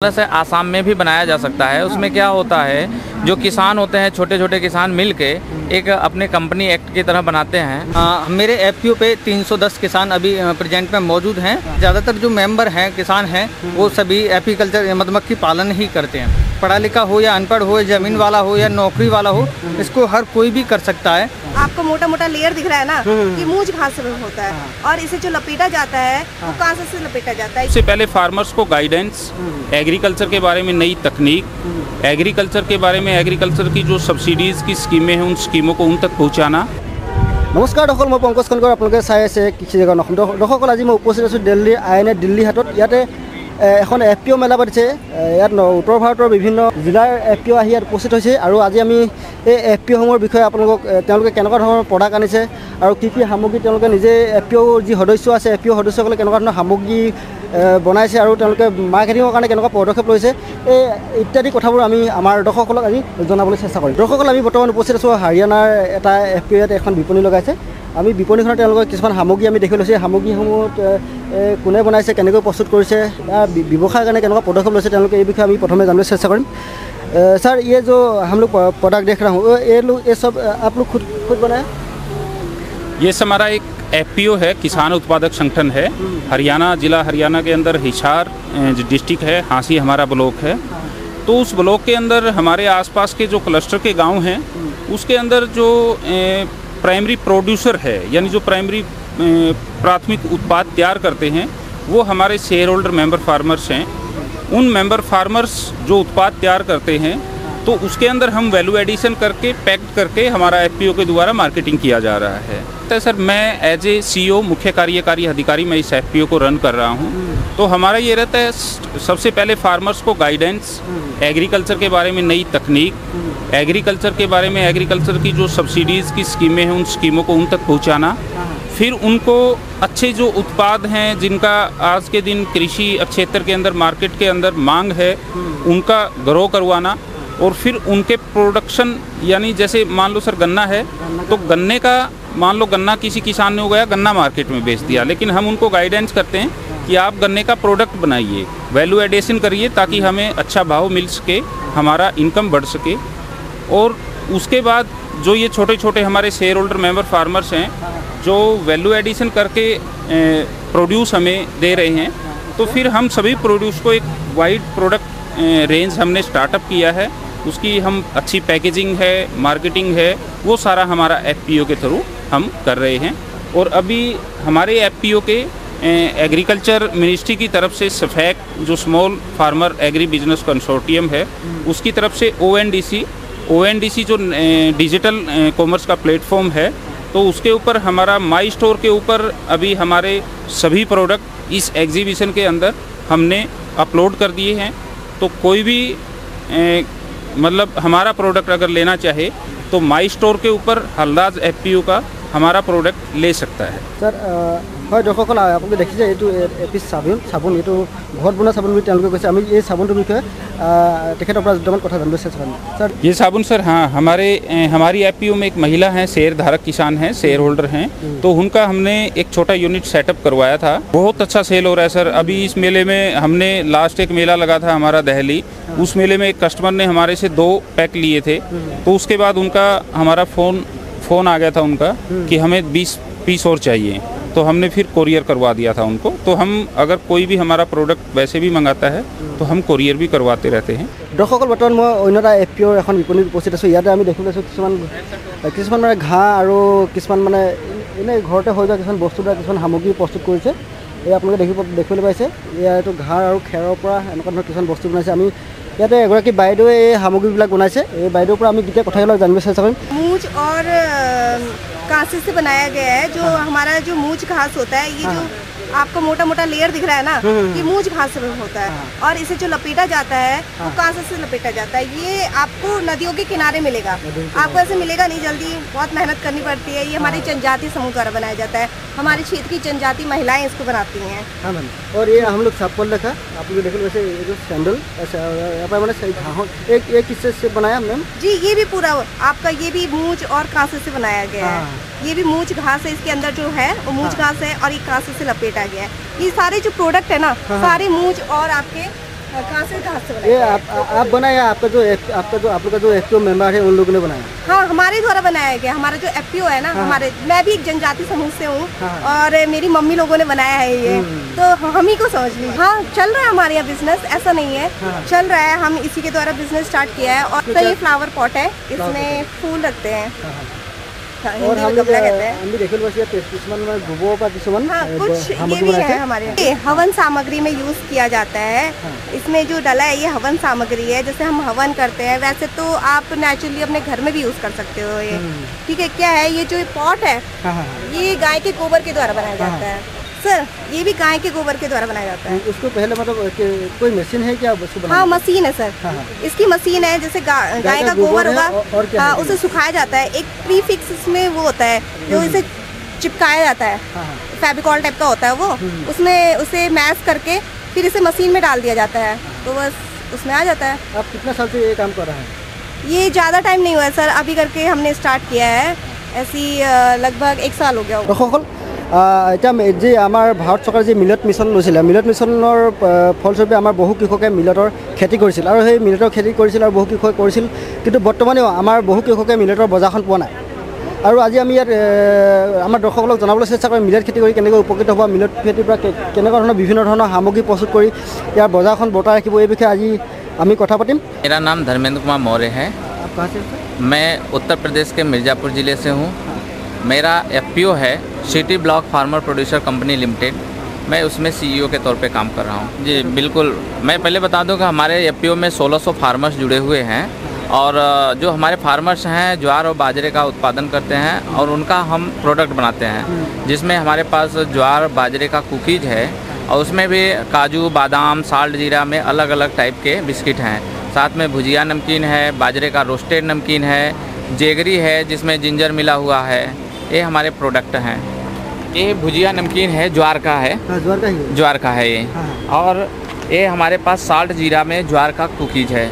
तरह से आसाम में भी बनाया जा सकता है। उसमें क्या होता है, जो किसान होते हैं, छोटे छोटे किसान मिलके एक अपने कंपनी एक्ट की तरह बनाते हैं। मेरे एफपीओ पे 310 किसान अभी प्रेजेंट में मौजूद हैं। ज़्यादातर जो मेंबर हैं, किसान हैं, वो सभी एपीकल्चर मधुमक्खी पालन ही करते हैं। पढ़ा लिखा हो या अनपढ़ हो, ज़मीन वाला हो या नौकरी वाला हो, इसको हर कोई भी कर सकता है। आपको मोटा मोटा लेयर दिख रहा है ना, ये मूंछ घास से होता है और इसे जो लपेटा जाता है वो कांसे से लपेटा जाता है। इससे पहले फार्मर्स को गाइडेंस, एग्रीकल्चर के बारे में नई तकनीक, एग्रीकल्चर के बारे में एग्रीकल्चर की जो सब्सिडीज़ की स्कीमें हैं उन स्कीमों को उन तक पहुँचाना। नमस्कार दर्शक, मैं पंकज खनकर आपलोके चाই আছে কৃষি জগত অসম। দৰ্শকসকল, আজি মই উপস্থিত আছোঁ দিল্লী আইএনএ দিল্লী হাটত। ইয়াতে এখন এফপিঅ মেলা পাতিছে। ইয়াত উত্তৰ ভাৰতৰ বিভিন্ন জিলাৰ এফপিঅ আহি ইয়াত উপস্থিত হৈছে আৰু আজি আমি এই এফপিঅসমূহৰ বিষয়ে আপোনালোকক তেওঁলোকে কেনেকুৱা ধৰণৰ প্ৰডাক্ট আনিছে আৰু কি কি সামগ্ৰী তেওঁলোকে নিজে এফপিঅ যি সদস্য আছে, এফপিঅ সদস্যসকলে কেনেকুৱা ধৰণৰ সামগ্ৰী বনাইছে আৰু তেওঁলোকে মাৰ্কেটিঙৰ কাৰণে কেনেকুৱা পদক্ষেপ লৈছে, এই ইত্যাদি কথাবোৰ আমি আমাৰ দৰ্শকসকলক আজি জনাবলৈ চেষ্টা কৰিম। দৰ্শকসকল, আমি বৰ্তমান উপস্থিত আছোঁ হাৰিয়ানাৰ এটা এফপিঅ ইয়াত এখন বিপণী লগাইছে। আমি বিপণীখনত তেওঁলোকৰ কিছুমান সামগ্ৰী আমি দেখি লৈছোঁ। সামগ্ৰীসমূহ কোনে বনাইছে, কেনেকৈ প্ৰস্তুত কৰিছে, ব্যৱসায়ৰ কাৰণে কেনেকুৱা পদক্ষেপ লৈছে, তেওঁলোকে এই বিষয়ে আমি প্ৰথমে জানিবলৈ চেষ্টা কৰিম। सर, ये जो हम लोग प्रोडक्ट देख रहा हूँ, ये सब आप लोग खुद बनाए? ये हमारा एक एफपीओ है, किसान उत्पादक संगठन है। हरियाणा जिला, हरियाणा के अंदर हिसार डिस्ट्रिक्ट है, हांसी हमारा ब्लॉक है। तो उस ब्लॉक के अंदर हमारे आसपास के जो क्लस्टर के गांव हैं, उसके अंदर जो प्राइमरी प्रोड्यूसर है, यानी जो प्राइमरी प्राथमिक उत्पाद तैयार करते हैं, वो हमारे शेयर होल्डर मेंबर फार्मर्स हैं। उन मेंबर फार्मर्स जो उत्पाद तैयार करते हैं, तो उसके अंदर हम वैल्यू एडिशन करके पैक्ड करके हमारा एफपीओ के द्वारा मार्केटिंग किया जा रहा है। तो सर, मैं एज ए सीईओ, मुख्य कार्यकारी अधिकारी, मैं इस एफपीओ को रन कर रहा हूँ। तो हमारा ये रहता है, सबसे पहले फार्मर्स को गाइडेंस, एग्रीकल्चर के बारे में नई तकनीक, एग्रीकल्चर के बारे में एग्रीकल्चर की जो सब्सिडीज़ की स्कीमें हैं उन स्कीमों को उन तक पहुँचाना। फिर उनको अच्छे जो उत्पाद हैं, जिनका आज के दिन कृषि क्षेत्र के अंदर, मार्केट के अंदर मांग है, उनका ग्रो करवाना। और फिर उनके प्रोडक्शन, यानी जैसे मान लो सर गन्ना है, तो गन्ने का मान लो गन्ना किसी किसान ने हो गया, गन्ना मार्केट में बेच दिया, लेकिन हम उनको गाइडेंस करते हैं कि आप गन्ने का प्रोडक्ट बनाइए, वैल्यू एडिशन करिए, ताकि हमें अच्छा भाव मिल सके, हमारा इनकम बढ़ सके। और उसके बाद जो ये छोटे छोटे हमारे शेयर होल्डर मेंबर फार्मर्स हैं, जो वैल्यू एडिशन करके प्रोड्यूस हमें दे रहे हैं, तो फिर हम सभी प्रोड्यूस को एक वाइड प्रोडक्ट रेंज हमने स्टार्टअप किया है। उसकी हम अच्छी पैकेजिंग है, मार्केटिंग है, वो सारा हमारा एफपीओ के थ्रू हम कर रहे हैं। और अभी हमारे एफपीओ के एग्रीकल्चर मिनिस्ट्री की तरफ से सफैक, जो small farmer agri business consortium है, उसकी तरफ से ओएनडीसी जो डिजिटल कॉमर्स का प्लेटफॉर्म है, तो उसके ऊपर हमारा माई स्टोर के ऊपर अभी हमारे सभी प्रोडक्ट इस एग्जीबिशन के अंदर हमने अपलोड कर दिए हैं। तो कोई भी मतलब हमारा प्रोडक्ट अगर लेना चाहे तो माई स्टोर के ऊपर हलदाज एफपीओ का हमारा प्रोडक्ट ले सकता है। सर, হয় দৰ্শকসকল, আপোনালোকে দেখিছে এইটো এপিচ চাবোন, এইটো ঘৰত বনোৱা চাবোন বুলি তেওঁলোকে কৈছে। আমি এই চাবোনটোৰ বিষয়ে তেখেতৰ পৰা দুটামান কথা জানিবলৈ চেষ্টা কৰিম। सर, ये साबुन सर, हाँ, हमारी एफपीओ में एक महिला हैं, शेयर धारक किसान हैं, शेयर होल्डर हैं, तो उनका हमने एक छोटा यूनिट सेटअप करवाया था। बहुत अच्छा सेल हो रहा है सर। अभी इस मेले में हमने लास्ट एक मेला लगा था हमारा दिल्ली, उस मेले में एक कस्टमर ने हमारे से 2 पैक लिए थे। तो उसके बाद उनका हमारा फ़ोन आ गया था उनका कि हमें 20 पीस और चाहिए, तो हमने फिर कोरियर करवा दिया था उनको। तो हम अगर कोई भी हमारा प्रोडक्ट वैसे भी मंगाता है तो हम कोरियर भी करवाते रहते हैं। দৰ্শকসকল, বৰ্তমান মই অন্য এটা এফপিঅ'ৰ এখন বিপণীত উপস্থিত আছোঁ। ইয়াতে আমি দেখিবলৈ পাইছোঁ কিছুমান মানে ঘাঁহ আৰু কিছুমান মানে এনেই ঘৰতে হৈ যোৱা কিছুমান বস্তু দ্বাৰা কিছুমান সামগ্ৰী প্ৰস্তুত কৰিছে। এই আপোনালোকে দেখিবলৈ পাইছে, এইটো ঘাঁহ আৰু খেৰৰ পৰা এনেকুৱা ধৰণৰ কিছুমান বস্তু বনাইছে। আমি ইয়াতে এগৰাকী বাইদেৱে এই সামগ্ৰীবিলাক বনাইছে। এই বাইদেউৰ পৰা আমি গোটেই কথাবিলাক জানিবলৈ চেষ্টা কৰিম। मूंछ और कांसे से बनाया गया है। जो हमारा जो मूंछ घास होता है, ये जो आपको मोटा मोटा लेयर दिख रहा है ना, ये मूंछ घास से होता है और इसे जो लपेटा जाता है वो कांसे से लपेटा जाता है। ये आपको नदियों के किनारे मिलेगा, आपको ऐसे मिलेगा नहीं जल्दी, बहुत मेहनत करनी पड़ती है। ये हमारी जनजाति समूह द्वारा बनाया जाता है। हमारे क्षेत्र की जनजाति महिलाएं इसको बनाती हैं। हाँ मैम, और ये हम लोग चप्पल रखा, आप लोग देखो वैसे ये जो सैंडल ऐसा यहाँ पर मैंने घाहों एक किससे से बनाया मैम? जी, ये भी पूरा आपका, ये भी मूंछ और कांसे से बनाया गया है। ये भी मूंछ घास है, इसके अंदर जो है वो मूंछ घास है और ये कांसे से लपेटा गया है। ये सारे जो प्रोडक्ट है ना, सारे मूंछ और आपके कहाँ से बनाया? ये आप बनाए या आप लोग का जो एफपीओ मेंबर है उन लोगों ने बनाया? हाँ, हमारे द्वारा बनाया गया। हमारा जो एफपीओ है ना, हमारे, मैं भी एक जनजाति समूह से हूँ और मेरी मम्मी लोगों ने बनाया है ये, तो हम ही को समझ लीजिए। हाँ, चल रहा है हमारे यहाँ बिजनेस, ऐसा नहीं है, चल रहा है। हम इसी के द्वारा बिजनेस स्टार्ट किया है। और तो ये फ्लावर पॉट है, इसमें फूल रखते हैं। और हम देखे कुछ ये भी है हमारे। ये हवन सामग्री में यूज किया जाता है। इसमें जो डला है ये हवन सामग्री है। जैसे हम हवन करते हैं वैसे तो आप नेचुरली अपने घर में भी यूज कर सकते हो ये। ठीक है, क्या है ये जो पॉट है ये गाय के गोबर के द्वारा बनाया जाता है सर। ये भी गाय के गोबर के द्वारा बनाया जाता है। उसको पहले मतलब कोई मशीन है क्या उसको? हाँ, मशीन है सर। इसकी मशीन है। जैसे गाय का गोबर होगा, हाँ, उसे सुखाया जाता है। एक प्री फिक्स इसमें वो होता है जो इसे चिपकाया जाता है, फेविकॉल टाइप का होता है वो। उसमें उसे मैश करके फिर इसे मशीन में डाल दिया जाता है, तो बस उसमें आ जाता है। आप कितना साल से ये काम कर रहे हैं? ये ज़्यादा टाइम नहीं हुआ है सर, अभी करके हमने स्टार्ट किया है। ऐसी लगभग 1 साल हो गया होगा। এতিয়া যে আমাৰ ভাৰত চৰকাৰে যে মিলেট মিছন লৈছিলে, মিলেট মিছনৰ ফলস্বৰূপে আমাৰ বহু কৃষকে মিলেটৰ খেতি কৰিছিল আৰু সেই মিলেটৰ খেতি কৰিছিল আৰু বহু কৃষকে কৰিছিল, কিন্তু বৰ্তমানেও আমাৰ বহু কৃষকে মিলেটৰ বজাৰখন পোৱা নাই। আৰু আজি আমি ইয়াত আমাৰ দৰ্শকসকলক জনাবলৈ চেষ্টা কৰিম মিলেট খেতি কৰি কেনেকৈ উপকৃত হ'ব, মিলেট খেতিৰ পৰা কেনেকুৱা ধৰণৰ বিভিন্ন ধৰণৰ সামগ্ৰী প্ৰস্তুত কৰি ইয়াৰ বজাৰখন বৰ্তাই ৰাখিব, এই বিষয়ে আজি আমি কথা পাতিম। मेरा नाम धर्मेंद्र कुमार मौर्य है। आप कहाँ से? मैं उत्तर प्रदेश के मिर्ज़ापुर ज़िले से हूँ। मेरा एफपीओ है city block farmer producer company limited. मैं उसमें सीईओ के तौर पे काम कर रहा हूँ। जी बिल्कुल, मैं पहले बता दूं कि हमारे एफपीओ में 1600 फार्मर्स जुड़े हुए हैं और जो हमारे फार्मर्स हैं ज्वार और बाजरे का उत्पादन करते हैं और उनका हम प्रोडक्ट बनाते हैं, जिसमें हमारे पास ज्वार बाजरे का कुकीज़ है और उसमें भी काजू बादाम साल्ट जीरा में अलग अलग टाइप के बिस्किट हैं। साथ में भुजिया नमकीन है, बाजरे का रोस्टेड नमकीन है, जेगरी है जिसमें जिंजर मिला हुआ है। ये हमारे प्रोडक्ट हैं। ये भुजिया नमकीन है, ज्वार का है। ज्वार का ही है? ज्वार का है ये। और ये हमारे पास साल्ट जीरा में ज्वार का कुकीज़ है।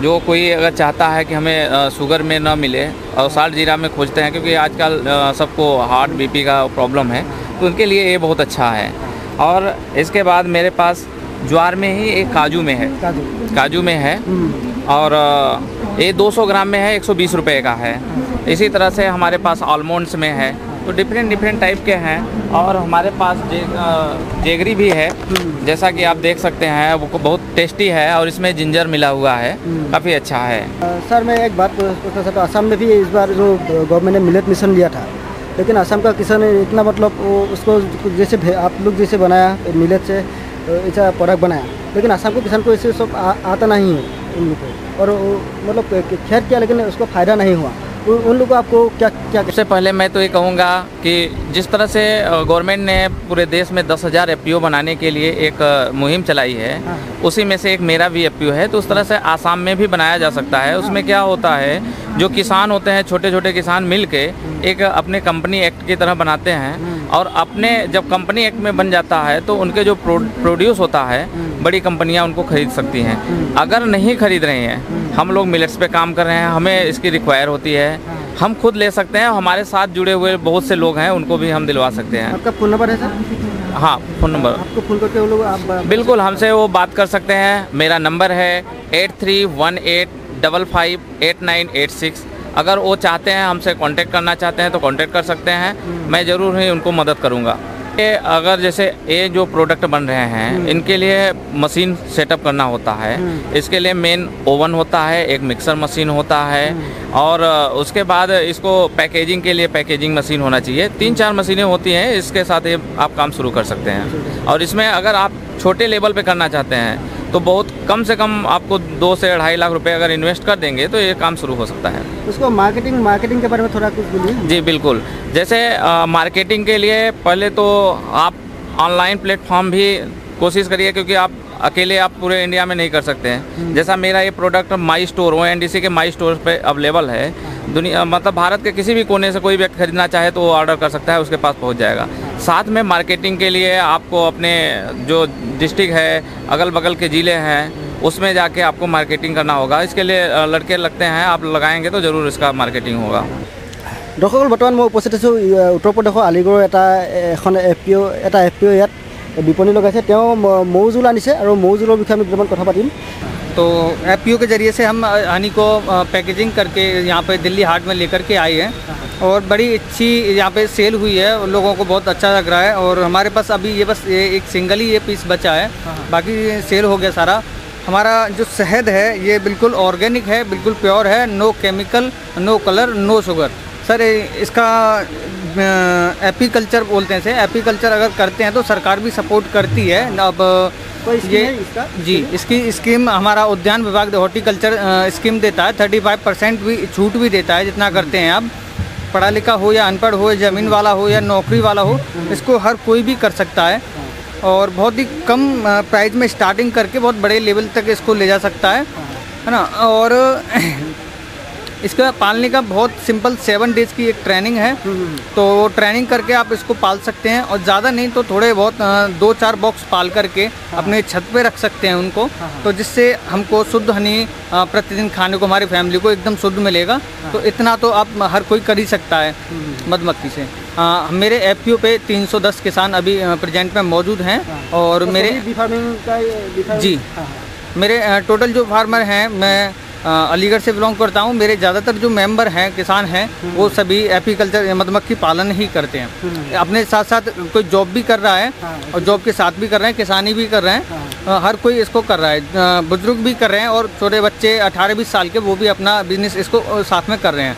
जो कोई अगर चाहता है कि हमें शुगर में ना मिले और साल्ट जीरा में खोजते हैं, क्योंकि आजकल सबको हार्ट बीपी का प्रॉब्लम है, तो उनके लिए ये बहुत अच्छा है। और इसके बाद मेरे पास ज्वार में ही एक काजू में है, काजू में है और ये 200 ग्राम में है, 120 रुपये का है। इसी तरह से हमारे पास आलमंड्स में है, तो डिफरेंट टाइप के हैं। और हमारे पास जेगरी भी है, जैसा कि आप देख सकते हैं, वो बहुत टेस्टी है और इसमें जिंजर मिला हुआ है, काफ़ी अच्छा है। सर मैं एक बात पूछना चाहता हूँ, असम में भी इस बार जो गवर्नमेंट ने मिलेट मिशन लिया था, लेकिन असम का किसान इतना मतलब उसको जैसे आप लोग जैसे बनाया मिलेट से ऐसा प्रोडक्ट बनाया, लेकिन असम के किसान को इससे सब आता नहीं है उन लोग को, और मतलब खैर किया लेकिन उसको फ़ायदा नहीं हुआ। उन लोगों को आपको क्या क्या? सबसे पहले मैं तो ये कहूँगा कि जिस तरह से गवर्नमेंट ने पूरे देश में 10,000 एफपीओ बनाने के लिए एक मुहिम चलाई है, उसी में से एक मेरा भी एफपीओ है, तो उस तरह से आसाम में भी बनाया जा सकता है। उसमें क्या होता है, जो किसान होते हैं छोटे छोटे किसान मिल के एक अपने कंपनी एक्ट की तरह बनाते हैं, और अपने जब कंपनी एक्ट में बन जाता है तो उनके जो प्रोड्यूस होता है बड़ी कंपनियां उनको खरीद सकती हैं। अगर नहीं खरीद रही हैं, हम लोग मिलेट्स पे काम कर रहे हैं, हमें इसकी रिक्वायर होती है, हम खुद ले सकते हैं। हमारे साथ जुड़े हुए बहुत से लोग हैं, उनको भी हम दिलवा सकते हैं। आपका फ़ोन नंबर है सर? हाँ, फ़ोन नंबर आपको फ़ोन करके वो लोग आप बिल्कुल हमसे वो बात कर सकते हैं। मेरा नंबर है 8318558986। अगर वो चाहते हैं हमसे कांटेक्ट करना चाहते हैं तो कांटेक्ट कर सकते हैं, मैं ज़रूर ही उनको मदद करूँगा। ये अगर जैसे ये जो प्रोडक्ट बन रहे हैं, इनके लिए मशीन सेटअप करना होता है। इसके लिए मेन ओवन होता है, एक मिक्सर मशीन होता है, और उसके बाद इसको पैकेजिंग के लिए पैकेजिंग मशीन होना चाहिए। 3-4 मशीनें होती हैं, इसके साथ ये आप काम शुरू कर सकते हैं। और इसमें अगर आप छोटे लेवल पे करना चाहते हैं तो बहुत कम से कम आपको 2 से 2.5 लाख रुपए अगर इन्वेस्ट कर देंगे तो ये काम शुरू हो सकता है। उसको मार्केटिंग के बारे में थोड़ा कुछ बोलिए। जी बिल्कुल, जैसे मार्केटिंग के लिए पहले तो आप ऑनलाइन प्लेटफॉर्म भी कोशिश करिए, क्योंकि आप अकेले आप पूरे इंडिया में नहीं कर सकते हैं। जैसा मेरा ये प्रोडक्ट माई स्टोर ONDC के माई स्टोर पे अवेलेबल है। दुनिया मतलब भारत के किसी भी कोने से कोई व्यक्ति खरीदना चाहे तो वो ऑर्डर कर सकता है, उसके पास पहुंच जाएगा। साथ में मार्केटिंग के लिए आपको अपने जो डिस्ट्रिक्ट है, अगल बगल के ज़िले हैं, उसमें जाके आपको मार्केटिंग करना होगा। इसके लिए लड़के लगते हैं, आप लगाएंगे तो ज़रूर इसका मार्केटिंग होगा। दर्शक बर्तमान मैं उपस्थित आছোঁ उत्तर प्रदेशৰ আলিগড়ৰ এটা एफपीओ ইয়াত বিপণী লগাইছে। তেওঁ মৌজোল আনিছে আৰু মৌজোলৰ বিষয়ে আমি দুটামান কথা পাতিম। तो एफपीओ के ज़रिए से हम हनी को पैकेजिंग करके यहाँ पे दिल्ली हाट में लेकर के आए हैं और बड़ी अच्छी यहाँ पे सेल हुई है, लोगों को बहुत अच्छा लग रहा है। और हमारे पास अभी ये बस एक सिंगल ही ये पीस बचा है, बाकी सेल हो गया सारा। हमारा जो शहद है ये बिल्कुल ऑर्गेनिक है, बिल्कुल प्योर है, no chemical, no colour, no sugar. Sir इसका एपीकल्चर बोलते हैं, एपीकल्चर अगर करते हैं तो सरकार भी सपोर्ट करती है। अब ये जी इसकी स्कीम हमारा उद्यान विभाग हॉर्टिकल्चर स्कीम देता है, 35% भी छूट भी देता है जितना करते हैं। आप पढ़ा लिखा हो या अनपढ़ हो, ज़मीन वाला हो या नौकरी वाला हो, इसको हर कोई भी कर सकता है और बहुत ही कम प्राइस में स्टार्टिंग करके बहुत बड़े लेवल तक इसको ले जा सकता है ना। और इसका पालने का बहुत सिंपल 7 डेज़ की एक ट्रेनिंग है, तो ट्रेनिंग करके आप इसको पाल सकते हैं और ज़्यादा नहीं तो थोड़े बहुत 2-4 बॉक्स पाल करके अपने छत पे रख सकते हैं उनको, तो जिससे हमको शुद्ध हनी प्रतिदिन खाने को हमारी फैमिली को एकदम शुद्ध मिलेगा। तो इतना तो आप हर कोई कर ही सकता है मधुमक्खी से। मेरे एफपीओ पे 310 किसान अभी प्रेजेंट में मौजूद हैं और मेरे जी मेरे टोटल जो फार्मर हैं, मैं अलीगढ़ से बिलोंग करता हूँ। मेरे ज़्यादातर जो मेंबर हैं, किसान हैं, वो सभी एपीकल्चर मधुमक्खी पालन ही करते हैं। अपने साथ साथ कोई जॉब भी कर रहा है और जॉब के साथ भी कर रहे हैं, किसानी भी कर रहे हैं, हर कोई इसको कर रहा है। बुजुर्ग भी कर रहे हैं और छोटे बच्चे 18-20 साल के वो भी अपना बिजनेस इसको साथ में कर रहे हैं।